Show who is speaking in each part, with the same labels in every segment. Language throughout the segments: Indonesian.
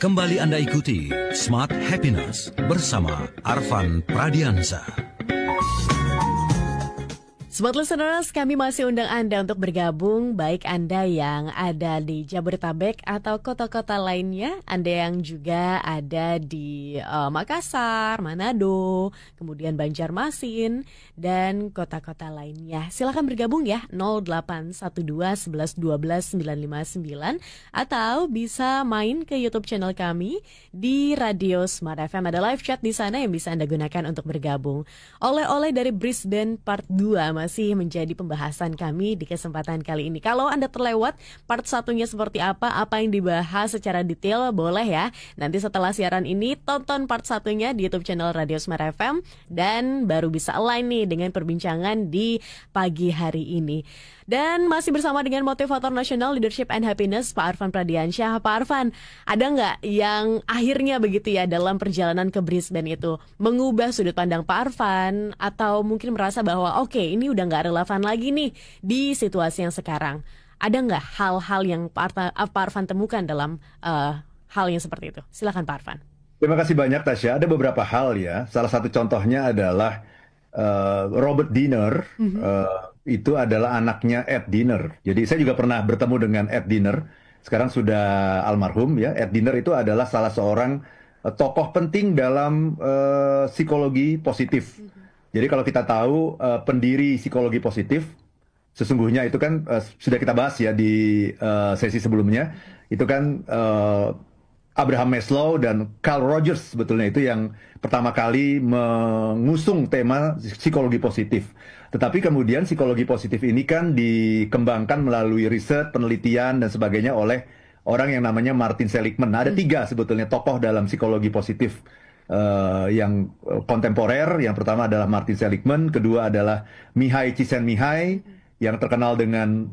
Speaker 1: Kembali Anda ikuti Smart Happiness bersama Arfan Pradiansa.
Speaker 2: Smart Listeners, kami masih undang Anda untuk bergabung, baik Anda yang ada di Jabodetabek atau kota-kota lainnya, Anda yang juga ada di Makassar, Manado, kemudian Banjarmasin, dan kota-kota lainnya. Silakan bergabung ya, 0812 11 12 959, atau bisa main ke YouTube channel kami di Radio Smart FM. Ada live chat di sana yang bisa Anda gunakan untuk bergabung. Oleh-oleh dari Brisbane Part 2 masih menjadi pembahasan kami di kesempatan kali ini. Kalau Anda terlewat part satunya seperti apa yang dibahas secara detail, boleh ya. Nanti setelah siaran ini, tonton part satunya di YouTube channel Radio Smart FM dan baru bisa align nih dengan perbincangan di pagi hari ini. Dan masih bersama dengan motivator nasional Leadership and Happiness, Pak Arfan Pradiansyah. Pak Arfan, ada nggak yang akhirnya begitu ya dalam perjalanan ke Brisbane itu mengubah sudut pandang Pak Arfan, atau mungkin merasa bahwa oke, ini udah nggak relevan lagi nih di situasi yang sekarang? Ada nggak hal-hal yang Pak Arfan temukan dalam hal yang seperti itu? Silakan Pak Arfan.
Speaker 3: Terima kasih banyak Tasya. Ada beberapa hal ya. Salah satu contohnya adalah Robert Diener. Itu adalah anaknya Ed Diener. Jadi saya juga pernah bertemu dengan Ed Diener. Sekarang sudah almarhum ya. Ed Diener itu adalah salah seorang tokoh penting dalam psikologi positif. Jadi kalau kita tahu pendiri psikologi positif, sesungguhnya itu kan sudah kita bahas ya di sesi sebelumnya. Itu kan Abraham Maslow dan Carl Rogers sebetulnya itu yang pertama kali mengusung tema psikologi positif. Tetapi kemudian psikologi positif ini kan dikembangkan melalui riset, penelitian, dan sebagainya oleh orang yang namanya Martin Seligman. Nah, ada 3 sebetulnya tokoh dalam psikologi positif yang kontemporer. Yang pertama adalah Martin Seligman, kedua adalah Mihai Csikszentmihalyi yang terkenal dengan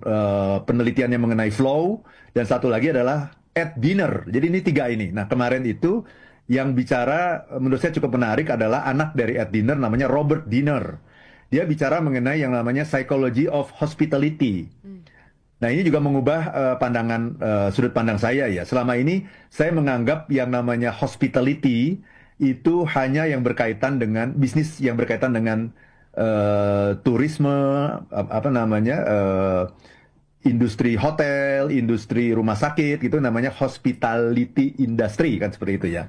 Speaker 3: penelitiannya mengenai flow, dan satu lagi adalah Ed Diener. Jadi ini 3 ini. Nah, kemarin itu yang bicara menurut saya cukup menarik adalah anak dari Ed Diener, namanya Robert Diener. Dia bicara mengenai yang namanya psychology of hospitality. Nah, ini juga mengubah pandangan sudut pandang saya ya. Selama ini saya menganggap yang namanya hospitality itu hanya yang berkaitan dengan bisnis, yang berkaitan dengan turisme, industri hotel, industri rumah sakit, gitu namanya hospitality industry kan, seperti itu ya.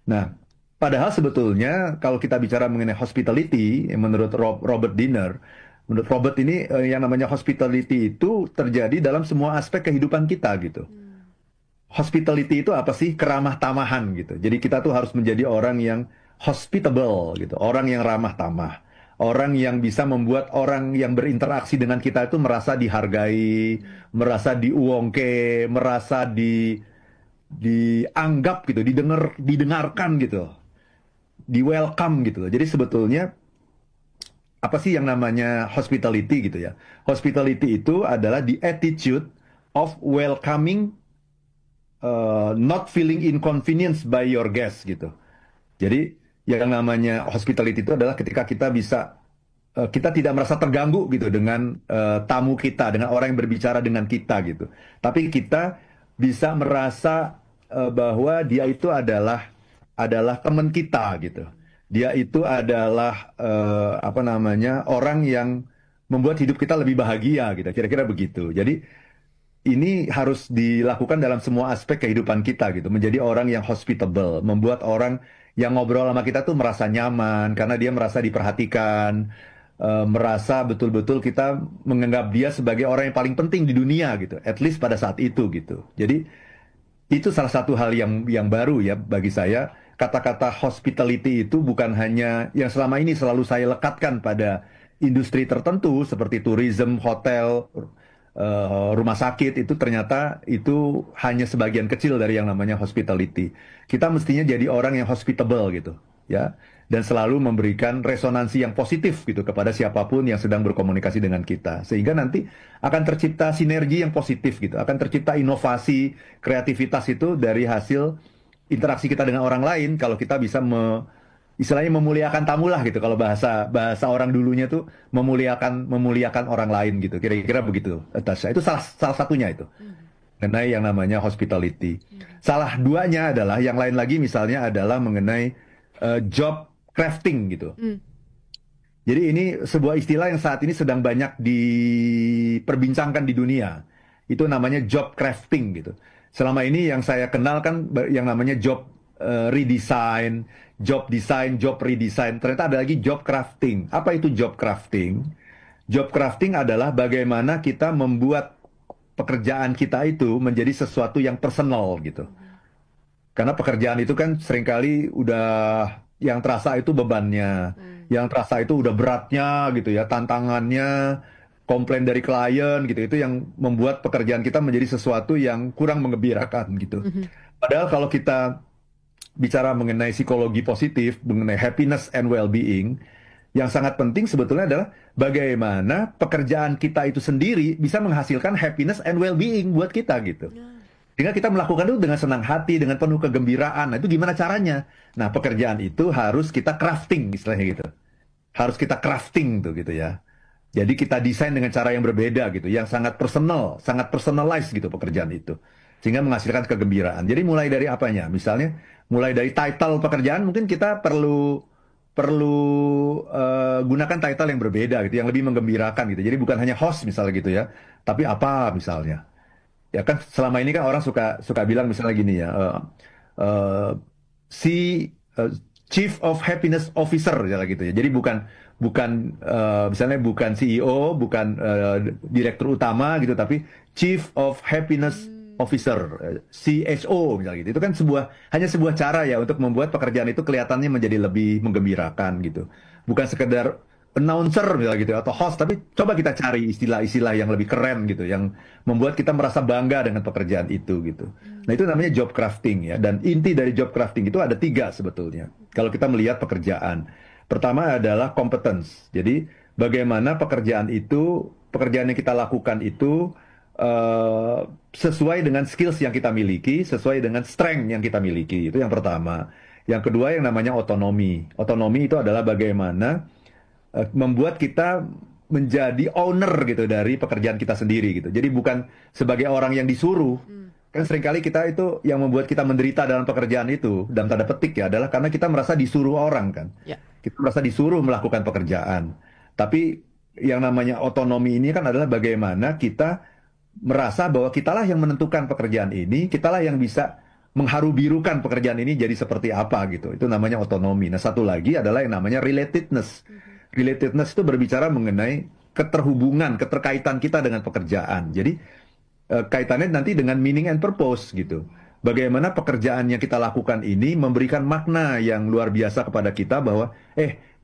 Speaker 3: Nah, padahal sebetulnya kalau kita bicara mengenai hospitality, menurut Robert Diener, menurut Robert ini yang namanya hospitality itu terjadi dalam semua aspek kehidupan kita gitu. Hospitality itu apa sih? Keramah tamahan gitu. Jadi kita tuh harus menjadi orang yang hospitable gitu, orang yang ramah tamah. Orang yang bisa membuat orang yang berinteraksi dengan kita itu merasa dihargai, merasa diuongke, merasa dianggap gitu, didengarkan gitu, di welcome gitu. Jadi sebetulnya apa sih yang namanya hospitality gitu ya? Hospitality itu adalah the attitude of welcoming, not feeling inconvenienced by your guests gitu. Jadi yang namanya hospitality itu adalah ketika kita bisa, kita tidak merasa terganggu gitu dengan tamu kita, dengan orang yang berbicara dengan kita gitu. Tapi kita bisa merasa bahwa dia itu adalah teman kita gitu. Dia itu adalah orang yang membuat hidup kita lebih bahagia gitu. Kira-kira begitu. Jadi ini harus dilakukan dalam semua aspek kehidupan kita gitu. Menjadi orang yang hospitable, membuat orang yang ngobrol sama kita tuh merasa nyaman karena dia merasa diperhatikan, merasa betul-betul kita menganggap dia sebagai orang yang paling penting di dunia gitu, at least pada saat itu gitu. Jadi itu salah satu hal yang baru ya bagi saya. Kata-kata hospitality itu bukan hanya yang selama ini selalu saya lekatkan pada industri tertentu seperti tourism, hotel, rumah sakit, itu ternyata itu hanya sebagian kecil dari yang namanya hospitality. Kita mestinya jadi orang yang hospitable gitu ya, dan selalu memberikan resonansi yang positif gitu kepada siapapun yang sedang berkomunikasi dengan kita, sehingga nanti akan tercipta sinergi yang positif gitu, akan tercipta inovasi, kreativitas itu dari hasil interaksi kita dengan orang lain. Kalau kita bisa istilahnya memuliakan tamu lah gitu, kalau bahasa orang dulunya tuh memuliakan orang lain gitu, kira-kira begitu Tasya. Itu salah satunya itu. mengenai yang namanya hospitality. Salah duanya adalah, yang lain lagi misalnya adalah mengenai job crafting gitu. Jadi ini sebuah istilah yang saat ini sedang banyak diperbincangkan di dunia. Itu namanya job crafting gitu. Selama ini yang saya kenal kan yang namanya job redesign, job design, job redesign. Ternyata ada lagi job crafting. Apa itu job crafting? Job crafting adalah bagaimana kita membuat pekerjaan kita itu menjadi sesuatu yang personal gitu. Karena pekerjaan itu kan seringkali udah yang terasa itu bebannya, yang terasa itu udah beratnya gitu ya, tantangannya, komplain dari klien gitu, itu yang membuat pekerjaan kita menjadi sesuatu yang kurang menggembirakan gitu. Padahal kalau kita bicara mengenai psikologi positif, mengenai happiness and well-being, yang sangat penting sebetulnya adalah bagaimana pekerjaan kita itu sendiri bisa menghasilkan happiness and well-being buat kita gitu. Sehingga kita melakukan itu dengan senang hati, dengan penuh kegembiraan. Nah, itu gimana caranya? Nah, pekerjaan itu harus kita crafting, istilahnya gitu. Harus kita crafting tuh gitu ya. Jadi kita desain dengan cara yang berbeda gitu, yang sangat personal, sangat personalized gitu pekerjaan itu. Sehingga menghasilkan kegembiraan. Jadi mulai dari apanya? Misalnya, mulai dari title pekerjaan mungkin kita perlu gunakan title yang berbeda gitu, yang lebih menggembirakan gitu. Jadi bukan hanya host misalnya gitu ya, tapi apa misalnya. Ya kan selama ini kan orang suka bilang misalnya gini ya, si Chief of Happiness Officer misalnya gitu ya. Jadi misalnya bukan CEO, bukan direktur utama gitu, tapi Chief of Happiness Officer, CHO misalnya gitu. Itu kan hanya sebuah cara ya untuk membuat pekerjaan itu kelihatannya menjadi lebih menggembirakan gitu. Bukan sekedar announcer misalnya gitu atau host, tapi coba kita cari istilah-istilah yang lebih keren gitu, yang membuat kita merasa bangga dengan pekerjaan itu gitu. Nah, itu namanya job crafting ya. Dan inti dari job crafting itu ada 3 sebetulnya. Kalau kita melihat pekerjaan, pertama adalah competence. Jadi bagaimana pekerjaan yang kita lakukan itu sesuai dengan skills yang kita miliki, sesuai dengan strength yang kita miliki. Itu yang pertama. Yang kedua yang namanya otonomi. Otonomi itu adalah bagaimana membuat kita menjadi owner gitu dari pekerjaan kita sendiri gitu. Jadi bukan sebagai orang yang disuruh. Kan seringkali kita itu yang membuat kita menderita dalam pekerjaan itu, dalam tanda petik ya, adalah karena kita merasa disuruh orang kan. Kita merasa disuruh melakukan pekerjaan. Tapi yang namanya otonomi ini kan adalah bagaimana kita merasa bahwa kitalah yang menentukan pekerjaan ini, kitalah yang bisa mengharu-birukan pekerjaan ini jadi seperti apa gitu. Itu namanya otonomi. Nah, satu lagi adalah yang namanya relatedness. Relatedness itu berbicara mengenai keterhubungan, keterkaitan kita dengan pekerjaan. Jadi kaitannya nanti dengan meaning and purpose gitu. Bagaimana pekerjaan yang kita lakukan ini memberikan makna yang luar biasa kepada kita bahwa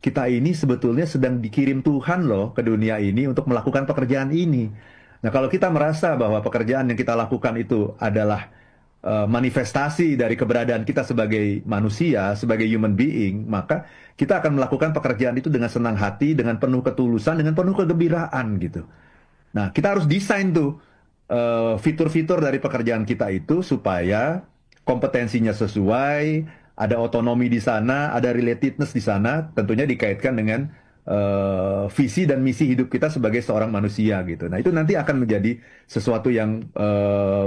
Speaker 3: kita ini sebetulnya sedang dikirim Tuhan loh ke dunia ini untuk melakukan pekerjaan ini. Nah, kalau kita merasa bahwa pekerjaan yang kita lakukan itu adalah manifestasi dari keberadaan kita sebagai manusia, sebagai human being, maka kita akan melakukan pekerjaan itu dengan senang hati, dengan penuh ketulusan, dengan penuh kegembiraan gitu. Nah, kita harus desain tuh fitur-fitur dari pekerjaan kita itu supaya kompetensinya sesuai, ada otonomi di sana, ada relatedness di sana, tentunya dikaitkan dengan visi dan misi hidup kita sebagai seorang manusia gitu. Nah, itu nanti akan menjadi sesuatu yang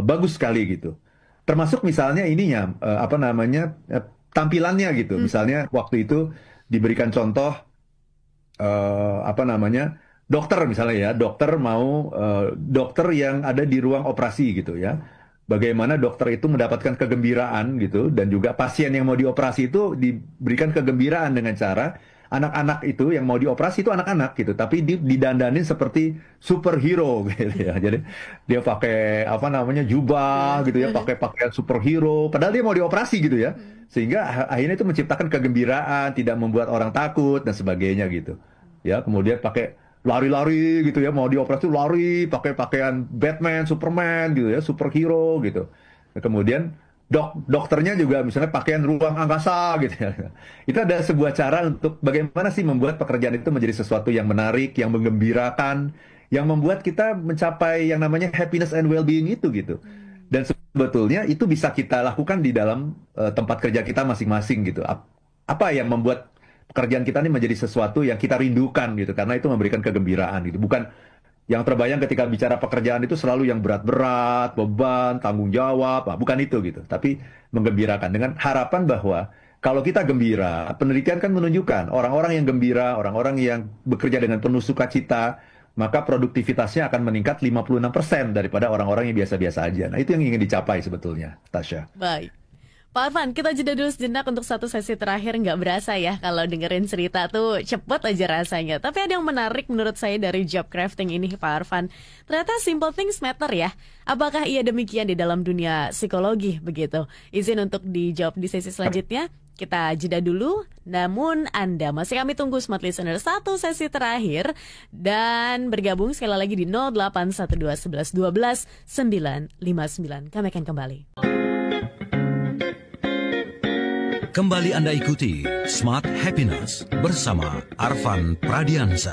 Speaker 3: bagus sekali gitu. Termasuk misalnya ininya, tampilannya gitu. Misalnya waktu itu diberikan contoh, dokter misalnya ya, dokter yang ada di ruang operasi gitu ya. Bagaimana dokter itu mendapatkan kegembiraan gitu, dan juga pasien yang mau dioperasi itu diberikan kegembiraan dengan cara anak-anak itu yang mau dioperasi itu anak-anak gitu, tapi didandanin seperti superhero gitu ya. Jadi dia pakai jubah gitu ya, pakai pakaian superhero, padahal dia mau dioperasi gitu ya. Sehingga akhirnya itu menciptakan kegembiraan, tidak membuat orang takut dan sebagainya gitu. Ya, kemudian pakai lari-lari gitu ya, mau dioperasi lari, pakai pakaian Batman, Superman gitu ya, superhero gitu. Nah, kemudian dokternya juga misalnya pakaian ruang angkasa gitu ya. Itu ada sebuah cara untuk bagaimana sih membuat pekerjaan itu menjadi sesuatu yang menarik, yang menggembirakan, yang membuat kita mencapai yang namanya happiness and well-being itu gitu. Dan sebetulnya itu bisa kita lakukan di dalam tempat kerja kita masing-masing gitu. Apa yang membuat pekerjaan kita ini menjadi sesuatu yang kita rindukan gitu, karena itu memberikan kegembiraan gitu. Bukan Yang terbayang ketika bicara pekerjaan itu selalu yang berat-berat, beban, tanggung jawab, bukan itu gitu. Tapi menggembirakan dengan harapan bahwa kalau kita gembira, penelitian kan menunjukkan orang-orang yang gembira, orang-orang yang bekerja dengan penuh sukacita, maka produktivitasnya akan meningkat 56% daripada orang-orang yang biasa-biasa aja. Nah, itu yang ingin dicapai sebetulnya, Tasya.
Speaker 2: Baik. Pak Arfan, kita jeda dulu sejenak untuk satu sesi terakhir. Nggak berasa ya kalau dengerin cerita tuh cepet aja rasanya. Tapi ada yang menarik menurut saya dari job crafting ini, Pak Arfan. Ternyata simple things matter ya. Apakah iya demikian di dalam dunia psikologi begitu? Izin untuk dijawab di sesi selanjutnya. Kita jeda dulu, namun Anda masih kami tunggu Smart Listener satu sesi terakhir. Dan bergabung sekali lagi di 0812 11 12 959. Kami akan kembali.
Speaker 1: Kembali Anda ikuti Smart Happiness bersama Arfan Pradiansa.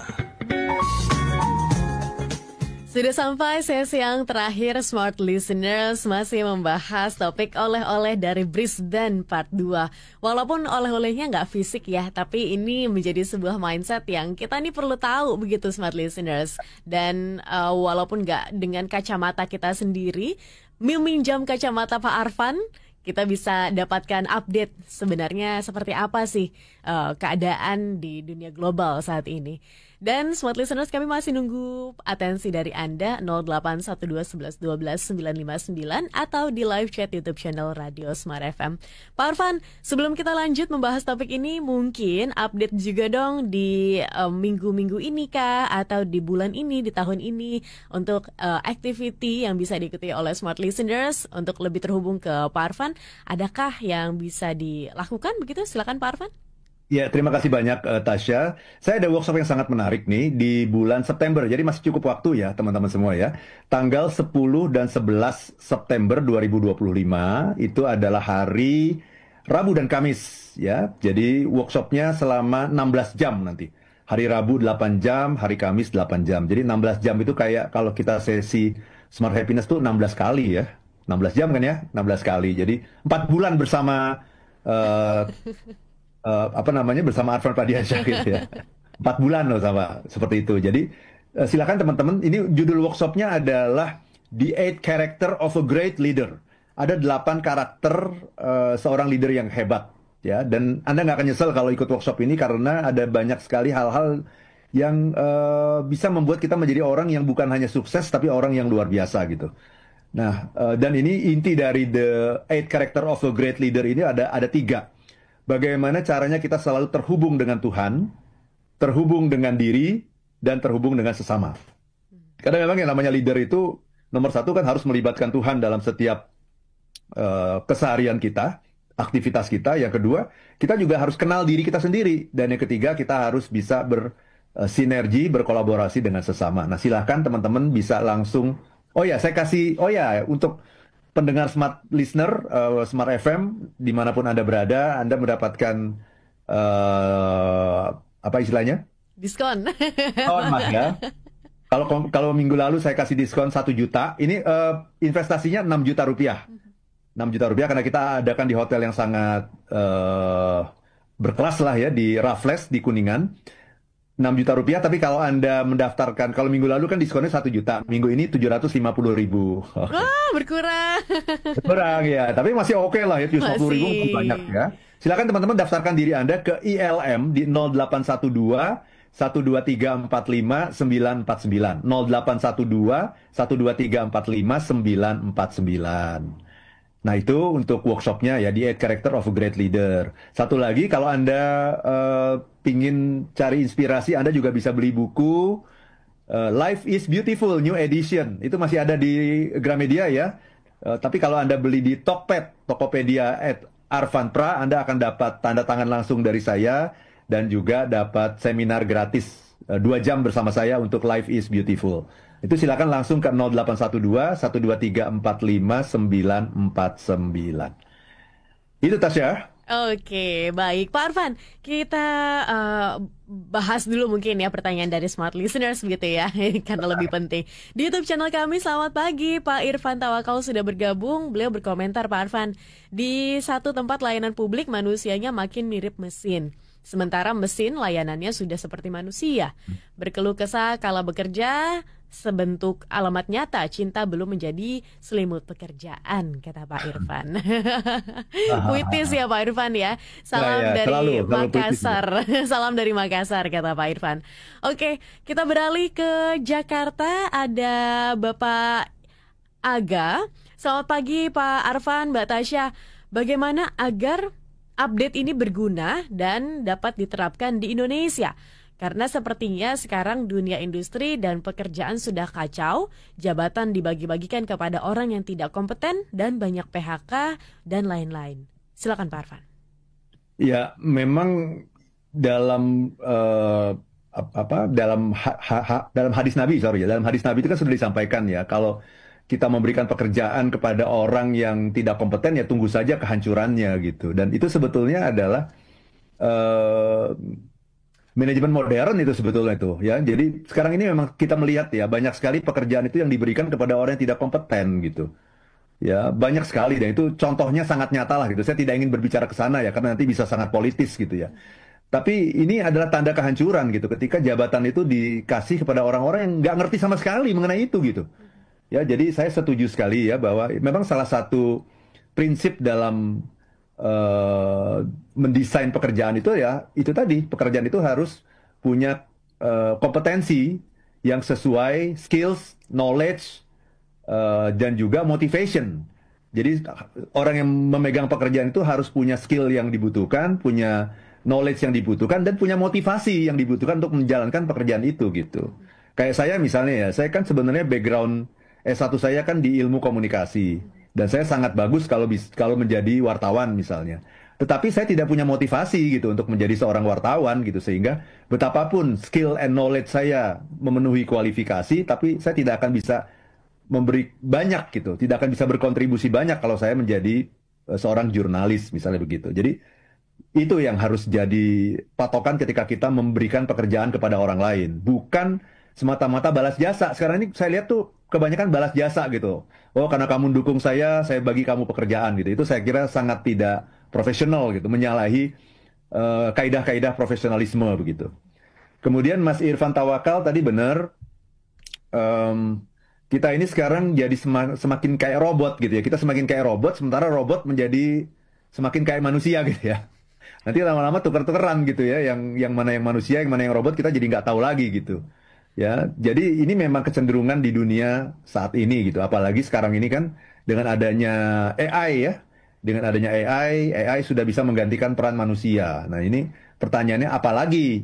Speaker 2: Sudah sampai sesi yang terakhir Smart Listeners, masih membahas topik oleh-oleh dari Brisbane Part 2. Walaupun oleh-olehnya nggak fisik ya, tapi ini menjadi sebuah mindset yang kita nih perlu tahu begitu Smart Listeners. Dan walaupun nggak dengan kacamata kita sendiri, meminjam kacamata Pak Arfan, kita bisa dapatkan update sebenarnya seperti apa sih keadaan di dunia global saat ini. Dan Smart Listeners, kami masih nunggu atensi dari Anda 0812 11 12 959 atau di live chat YouTube channel Radio Smart FM. Pak Arfan, sebelum kita lanjut membahas topik ini, mungkin update juga dong di minggu-minggu ini kah atau di bulan ini, di tahun ini untuk activity yang bisa diikuti oleh Smart Listeners untuk lebih terhubung ke Pak Arfan. Adakah yang bisa dilakukan begitu? Silakan Pak Arfan.
Speaker 3: Ya, terima kasih banyak Tasya. Saya ada workshop yang sangat menarik nih di bulan September. Jadi masih cukup waktu ya teman-teman semua ya. Tanggal 10 dan 11 September 2025 itu adalah hari Rabu dan Kamis ya. Jadi workshopnya selama 16 jam nanti. Hari Rabu 8 jam, hari Kamis 8 jam. Jadi 16 jam itu kayak kalau kita sesi Smart Happiness tuh 16 kali ya. 16 jam kan ya? 16 kali. Jadi 4 bulan bersama bersama Arfan Pradiansyah gitu ya. 4 bulan loh sama seperti itu. Jadi silakan teman-teman, ini judul workshopnya adalah The 8 Character of a Great Leader. Ada 8 karakter seorang leader yang hebat ya. Dan Anda nggak akan nyesel kalau ikut workshop ini karena ada banyak sekali hal-hal yang bisa membuat kita menjadi orang yang bukan hanya sukses tapi orang yang luar biasa gitu. Nah, dan ini inti dari The 8 Character of a Great Leader ini ada 3. Bagaimana caranya kita selalu terhubung dengan Tuhan, terhubung dengan diri, dan terhubung dengan sesama. Karena memang yang namanya leader itu, nomor 1 kan harus melibatkan Tuhan dalam setiap keseharian kita, aktivitas kita. Yang kedua, kita juga harus kenal diri kita sendiri. Dan yang ketiga, kita harus bisa bersinergi, berkolaborasi dengan sesama. Nah, silahkan teman-teman bisa langsung, untuk pendengar Smart Listener, Smart FM, dimanapun Anda berada, Anda mendapatkan, apa istilahnya?
Speaker 2: Diskon.
Speaker 3: Mas ya. Kalau minggu lalu saya kasih diskon 1 juta, ini investasinya 6 juta rupiah. 6 juta rupiah karena kita adakan di hotel yang sangat berkelas lah ya, di Raffles, di Kuningan. 6 juta rupiah, tapi kalau Anda mendaftarkan, kalau minggu lalu kan diskonnya 1 juta, minggu ini 750.000.
Speaker 2: Berkurang.
Speaker 3: Berkurang ya, tapi masih oke lah ya, 750.000 masih banyak ya. Silakan teman-teman daftarkan diri Anda ke ILM di 0812 12345 949. 0812 12345 949. Nah, itu untuk workshopnya ya, di 8 Character of a Great Leader. Satu lagi, kalau Anda pingin cari inspirasi, Anda juga bisa beli buku Life is Beautiful New Edition. Itu masih ada di Gramedia ya. Tapi kalau Anda beli di Tokped, Tokopedia Arfan Pra, Anda akan dapat tanda tangan langsung dari saya dan juga dapat seminar gratis 2 jam bersama saya untuk Life is Beautiful. Itu silakan langsung ke 0812 12345 949. Itu Tasya.
Speaker 2: Oke, baik Pak Arfan, kita bahas dulu mungkin ya pertanyaan dari Smart Listeners begitu ya, karena lebih penting. Di YouTube channel kami, selamat pagi, Pak Irfan Tawakal sudah bergabung. Beliau berkomentar, Pak Arfan, di satu tempat layanan publik manusianya makin mirip mesin. Sementara mesin layanannya sudah seperti manusia. Berkeluh kesah kala bekerja, sebentuk alamat nyata cinta belum menjadi selimut pekerjaan, kata Pak Irfan. Puitis ya Pak Irfan ya. Salam dari
Speaker 3: selalu
Speaker 2: Makassar. Salam dari Makassar, kata Pak Irfan. Oke, kita beralih ke Jakarta. Ada Bapak Aga. Selamat pagi Pak Arfan, Mbak Tasya. Bagaimana agar update ini berguna dan dapat diterapkan di Indonesia? Karena sepertinya sekarang dunia industri dan pekerjaan sudah kacau, jabatan dibagi-bagikan kepada orang yang tidak kompeten dan banyak PHK dan lain-lain. Silakan Pak Arfan.
Speaker 3: Ya, memang dalam dalam hadis Nabi, dalam hadis Nabi itu kan sudah disampaikan ya, kalau kita memberikan pekerjaan kepada orang yang tidak kompeten ya tunggu saja kehancurannya gitu. Dan itu sebetulnya adalah manajemen modern itu sebetulnya itu ya. Jadi sekarang ini memang kita melihat ya banyak sekali pekerjaan itu yang diberikan kepada orang yang tidak kompeten gitu. Ya, banyak sekali dan itu contohnya sangat nyata lah gitu. Saya tidak ingin berbicara ke sana ya karena nanti bisa sangat politis gitu ya. Tapi ini adalah tanda kehancuran gitu ketika jabatan itu dikasih kepada orang-orang yang nggak ngerti sama sekali mengenai itu gitu. Ya, jadi saya setuju sekali ya bahwa memang salah satu prinsip dalam mendesain pekerjaan itu ya itu tadi, pekerjaan itu harus punya kompetensi yang sesuai skills, knowledge, dan juga motivation. Jadi orang yang memegang pekerjaan itu harus punya skill yang dibutuhkan, punya knowledge yang dibutuhkan, dan punya motivasi yang dibutuhkan untuk menjalankan pekerjaan itu gitu. Kayak saya misalnya ya, saya kan sebenarnya background S1 saya kan di ilmu komunikasi. Dan saya sangat bagus kalau menjadi wartawan misalnya. Tetapi saya tidak punya motivasi gitu untuk menjadi seorang wartawan gitu. Sehingga betapapun skill and knowledge saya memenuhi kualifikasi, tapi saya tidak akan bisa memberi banyak gitu. Tidak akan bisa berkontribusi banyak kalau saya menjadi seorang jurnalis misalnya begitu. Jadi itu yang harus jadi patokan ketika kita memberikan pekerjaan kepada orang lain. Bukan semata-mata balas jasa. Sekarang ini saya lihat tuh kebanyakan balas jasa gitu. Oh, karena kamu dukung saya bagi kamu pekerjaan gitu. Itu saya kira sangat tidak profesional gitu, menyalahi kaidah-kaidah profesionalisme begitu. Kemudian Mas Irfan Tawakal tadi benar, kita ini sekarang jadi semakin kayak robot gitu ya. Kita semakin kayak robot, sementara robot menjadi semakin kayak manusia gitu ya. Nanti lama-lama tuker-tukeran gitu ya, yang mana yang manusia, yang mana yang robot kita jadi nggak tahu lagi gitu. Ya, jadi ini memang kecenderungan di dunia saat ini gitu. Apalagi sekarang ini kan dengan adanya AI ya. Dengan adanya AI sudah bisa menggantikan peran manusia. Nah, ini pertanyaannya apalagi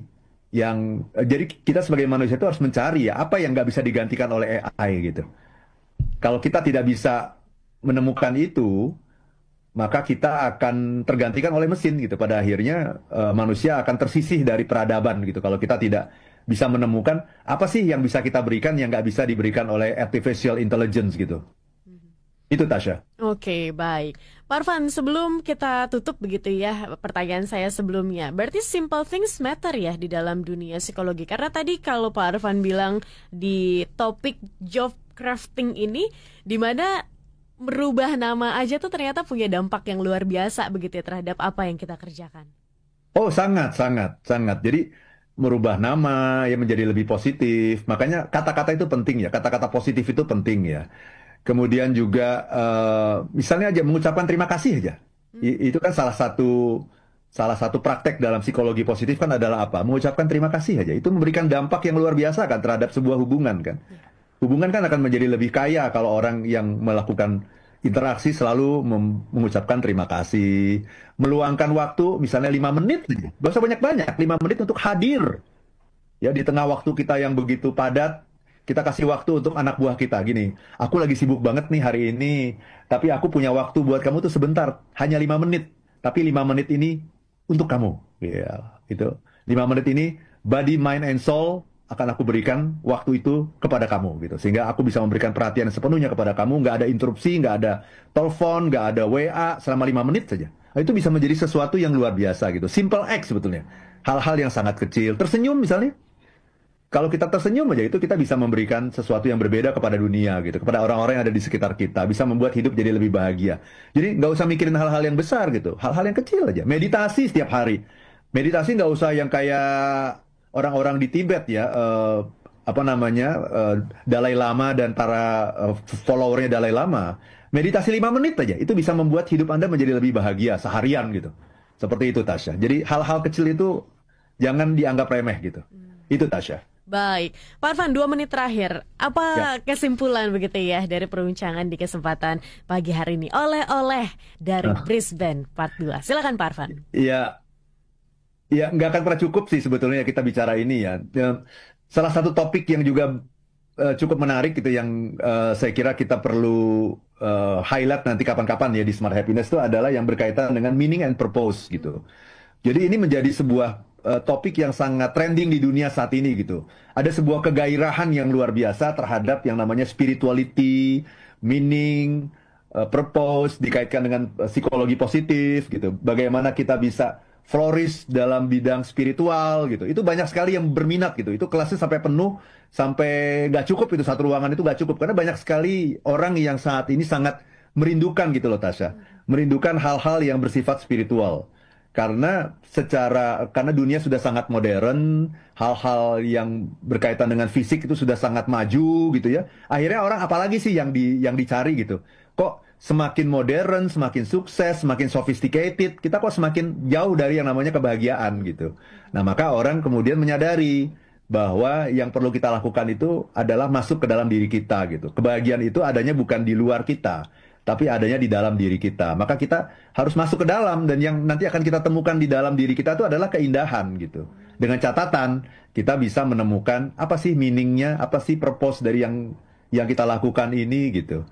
Speaker 3: yang jadi kita sebagai manusia itu harus mencari ya apa yang nggak bisa digantikan oleh AI gitu. Kalau kita tidak bisa menemukan itu, maka kita akan tergantikan oleh mesin gitu. Pada akhirnya manusia akan tersisih dari peradaban gitu. Kalau kita tidak bisa menemukan apa sih yang bisa kita berikan yang nggak bisa diberikan oleh artificial intelligence gitu. Itu Tasya.
Speaker 2: Oke, baik. Pak Arfan, sebelum kita tutup begitu ya pertanyaan saya sebelumnya. Berarti simple things matter ya di dalam dunia psikologi. Karena tadi kalau Pak Arfan bilang di topik job crafting ini, di mana merubah nama aja tuh ternyata punya dampak yang luar biasa begitu ya terhadap apa yang kita kerjakan.
Speaker 3: Oh, sangat. Jadi merubah nama ya menjadi lebih positif. Makanya kata-kata itu penting ya. Kata-kata positif itu penting ya. Kemudian juga misalnya aja mengucapkan terima kasih aja. Itu kan salah satu praktek dalam psikologi positif kan adalah apa? Mengucapkan terima kasih aja. Itu memberikan dampak yang luar biasa kan terhadap sebuah hubungan kan. Hubungan kan akan menjadi lebih kaya kalau orang yang melakukan interaksi selalu mengucapkan terima kasih, meluangkan waktu misalnya 5 menit saja. Gak usah banyak-banyak, 5 menit untuk hadir. Ya, di tengah waktu kita yang begitu padat, kita kasih waktu untuk anak buah kita. Gini, aku lagi sibuk banget nih hari ini, tapi aku punya waktu buat kamu tuh sebentar, hanya 5 menit. Tapi 5 menit ini untuk kamu. Ya, itu. 5 menit ini, body, mind, and soul, akan aku berikan waktu itu kepada kamu gitu, sehingga aku bisa memberikan perhatian sepenuhnya kepada kamu, nggak ada interupsi, nggak ada telepon, nggak ada WA selama 5 menit saja. Nah, itu bisa menjadi sesuatu yang luar biasa gitu, simple act sebetulnya, hal-hal yang sangat kecil, tersenyum misalnya. Kalau kita tersenyum aja itu kita bisa memberikan sesuatu yang berbeda kepada dunia gitu, kepada orang-orang yang ada di sekitar kita, bisa membuat hidup jadi lebih bahagia. Jadi nggak usah mikirin hal-hal yang besar gitu, hal-hal yang kecil aja. Meditasi setiap hari. Meditasi nggak usah yang kayak orang-orang di Tibet ya, Dalai Lama dan para followernya Dalai Lama. Meditasi 5 menit aja, itu bisa membuat hidup Anda menjadi lebih bahagia seharian gitu. Seperti itu, Tasya. Jadi hal-hal kecil itu jangan dianggap remeh gitu. Itu, Tasya.
Speaker 2: Baik, Pak Arfan, 2 menit terakhir. Apa
Speaker 3: Ya.
Speaker 2: kesimpulan begitu ya dari perbincangan di kesempatan pagi hari ini? Oleh-oleh dari Brisbane Part 2. Silakan Pak Arfan.
Speaker 3: Ya, ya nggak akan pernah cukup sih sebetulnya kita bicara ini ya. Salah satu topik yang juga cukup menarik gitu yang saya kira kita perlu highlight nanti kapan-kapan ya di Smart Happiness itu adalah yang berkaitan dengan meaning and purpose gitu. Jadi ini menjadi sebuah topik yang sangat trending di dunia saat ini gitu. Ada sebuah kegairahan yang luar biasa terhadap yang namanya spirituality, meaning, purpose, dikaitkan dengan psikologi positif gitu. Bagaimana kita bisa flourish dalam bidang spiritual gitu. Itu banyak sekali yang berminat gitu. Itu kelasnya sampai penuh, sampai nggak cukup itu satu ruangan itu nggak cukup. Karena banyak sekali orang yang saat ini sangat merindukan gitu loh Tasya. Merindukan hal-hal yang bersifat spiritual. Karena dunia sudah sangat modern, hal-hal yang berkaitan dengan fisik itu sudah sangat maju gitu ya. Akhirnya orang apalagi sih yang dicari gitu. Kok semakin modern, semakin sukses, semakin sophisticated, kita kok semakin jauh dari yang namanya kebahagiaan gitu. Nah, maka orang kemudian menyadari bahwa yang perlu kita lakukan itu adalah masuk ke dalam diri kita gitu. Kebahagiaan itu adanya bukan di luar kita, tapi adanya di dalam diri kita. Maka kita harus masuk ke dalam, dan yang nanti akan kita temukan di dalam diri kita itu adalah keindahan gitu. Dengan catatan, kita bisa menemukan apa sih meaningnya, apa sih purpose dari yang kita lakukan ini gitu.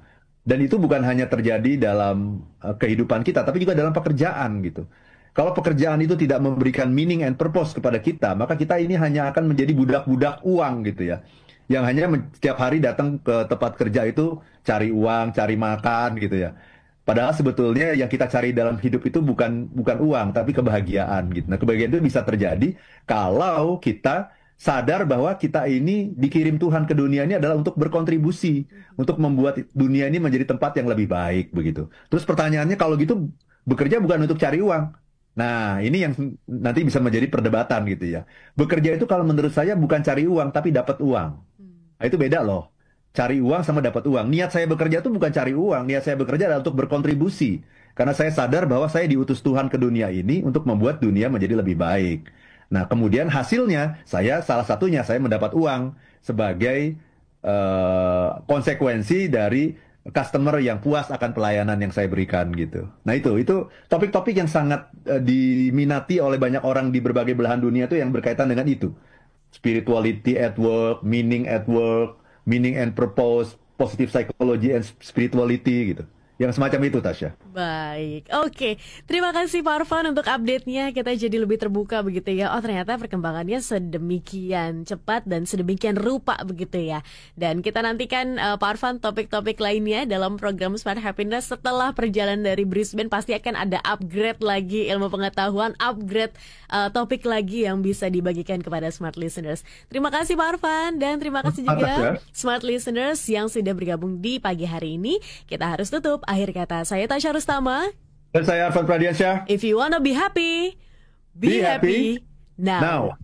Speaker 3: Dan itu bukan hanya terjadi dalam kehidupan kita, tapi juga dalam pekerjaan gitu. Kalau pekerjaan itu tidak memberikan meaning and purpose kepada kita, maka kita ini hanya akan menjadi budak-budak uang gitu ya. Yang hanya setiap hari datang ke tempat kerja itu cari uang, cari makan gitu ya. Padahal sebetulnya yang kita cari dalam hidup itu bukan uang, tapi kebahagiaan gitu. Nah, kebahagiaan itu bisa terjadi kalau kita sadar bahwa kita ini dikirim Tuhan ke dunia ini adalah untuk berkontribusi, untuk membuat dunia ini menjadi tempat yang lebih baik begitu. Terus pertanyaannya, kalau gitu bekerja bukan untuk cari uang. Nah, ini yang nanti bisa menjadi perdebatan gitu ya. Bekerja itu kalau menurut saya bukan cari uang, tapi dapat uang. Nah, itu beda loh. Cari uang sama dapat uang. Niat saya bekerja itu bukan cari uang. Niat saya bekerja adalah untuk berkontribusi. Karena saya sadar bahwa saya diutus Tuhan ke dunia ini untuk membuat dunia menjadi lebih baik. Nah, kemudian hasilnya, salah satunya saya mendapat uang sebagai konsekuensi dari customer yang puas akan pelayanan yang saya berikan gitu. Nah, itu topik-topik yang sangat diminati oleh banyak orang di berbagai belahan dunia itu yang berkaitan dengan itu. Spirituality at work, meaning and purpose, positive psychology and spirituality gitu. Yang semacam itu, Tasya.
Speaker 2: Baik, oke. Terima kasih Pak Arfan untuk update-nya. Kita jadi lebih terbuka begitu ya. Oh, ternyata perkembangannya sedemikian cepat dan sedemikian rupa begitu ya. Dan kita nantikan Pak Arfan topik-topik lainnya dalam program Smart Happiness. Setelah perjalanan dari Brisbane pasti akan ada upgrade lagi ilmu pengetahuan, upgrade topik lagi yang bisa dibagikan kepada Smart Listeners. Terima kasih Pak Arfan, dan terima kasih juga Smart Listeners yang sudah bergabung di pagi hari ini. Kita harus tutup. Akhir kata, saya Tasya Rustama.
Speaker 3: Dan saya Arfan Pradiansyah.
Speaker 2: If you wanna be happy, be happy now.